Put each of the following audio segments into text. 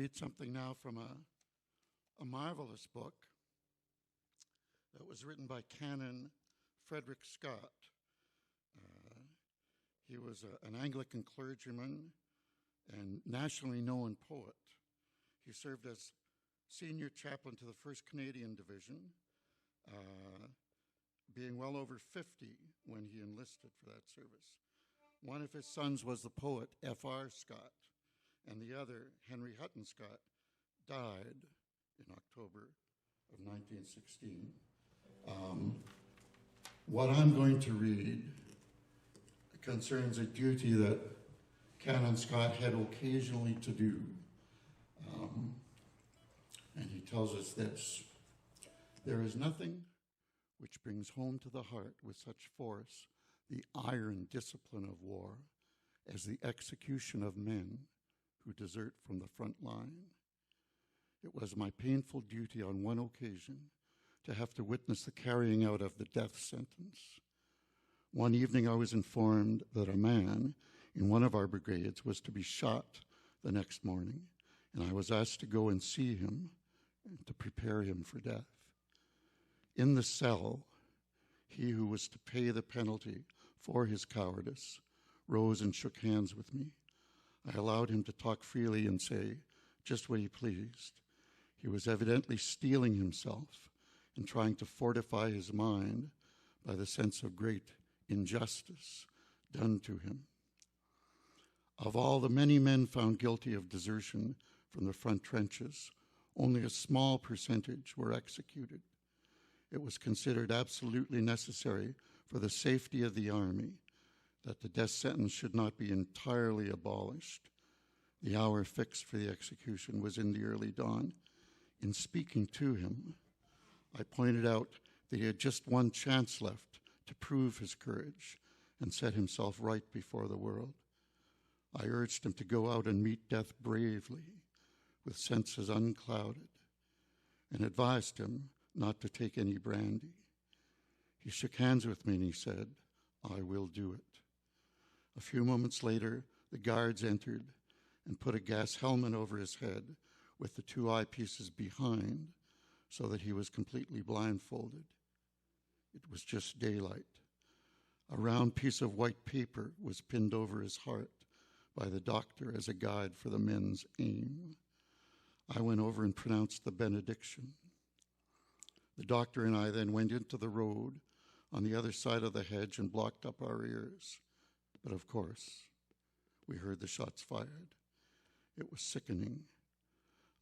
read something now from a marvelous book that was written by Canon Frederick Scott. He was an Anglican clergyman and nationally known poet. He served as senior chaplain to the 1st Canadian Division, being well over 50 when he enlisted for that service. One of his sons was the poet F.R. Scott, and the other, Henry Hutton Scott, died in October of 1916. What I'm going to read concerns a duty that Canon Scott had occasionally to do. And he tells us this: "There is nothing which brings home to the heart with such force the iron discipline of war as the execution of men who desert from the front line. It was my painful duty on one occasion to have to witness the carrying out of the death sentence. One evening I was informed that a man in one of our brigades was to be shot the next morning, and I was asked to go and see him and to prepare him for death. In the cell, he who was to pay the penalty for his cowardice rose and shook hands with me. I allowed him to talk freely and say just what he pleased. He was evidently steeling himself and trying to fortify his mind by the sense of great injustice done to him. Of all the many men found guilty of desertion from the front trenches, only a small percentage were executed. It was considered absolutely necessary for the safety of the army that the death sentence should not be entirely abolished. The hour fixed for the execution was in the early dawn. In speaking to him, I pointed out that he had just one chance left to prove his courage and set himself right before the world. I urged him to go out and meet death bravely, with senses unclouded, and advised him not to take any brandy. He shook hands with me and he said, 'I will do it.' A few moments later, the guards entered and put a gas helmet over his head with the 2 eyepieces behind so that he was completely blindfolded. It was just daylight. A round piece of white paper was pinned over his heart by the doctor as a guide for the men's aim. I went over and pronounced the benediction. The doctor and I then went into the road on the other side of the hedge and blocked up our ears. But of course, we heard the shots fired. It was sickening.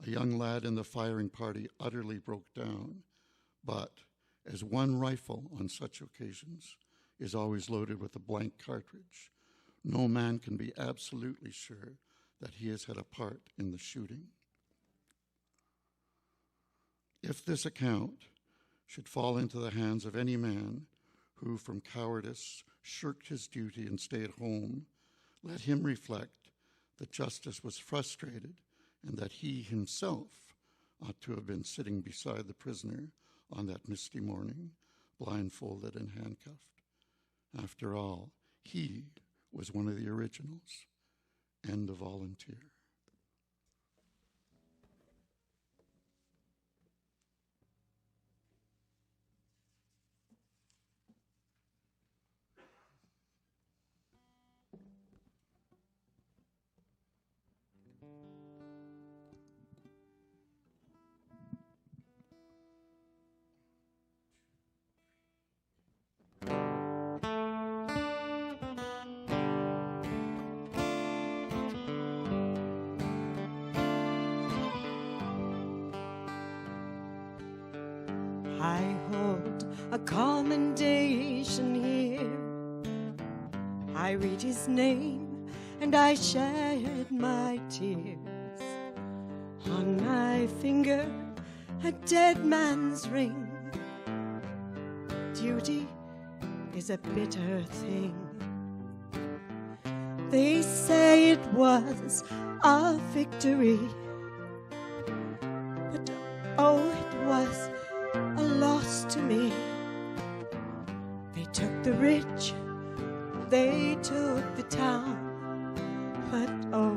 A young lad in the firing party utterly broke down, but as one rifle on such occasions is always loaded with a blank cartridge, no man can be absolutely sure that he has had a part in the shooting. If this account should fall into the hands of any man who from cowardice shirked his duty and stayed home, let him reflect that justice was frustrated and that he himself ought to have been sitting beside the prisoner on that misty morning, blindfolded and handcuffed. After all, he was one of the originals and a volunteer." I hold a commendation here. I read his name and I shed my tears. On my finger, a dead man's ring. Duty is a bitter thing. They say it was a victory, but oh, it was a loss to me. They took the rich, they took the town, but oh,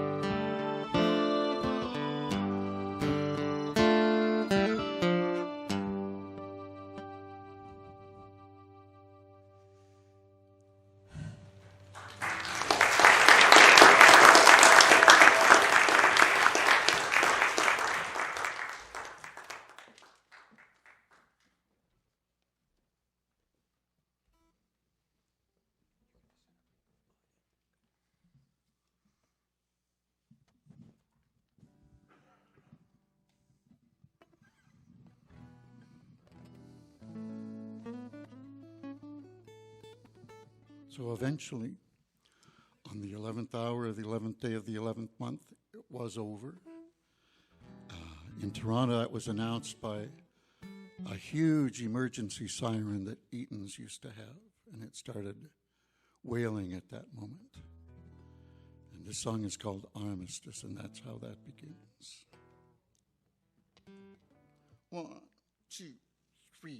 So eventually, on the 11th hour of the 11th day of the 11th month, it was over. In Toronto, that was announced by a huge emergency siren that Eaton's used to have, and it started wailing at that moment. And this song is called Armistice, and that's how that begins. 1, 2, 3.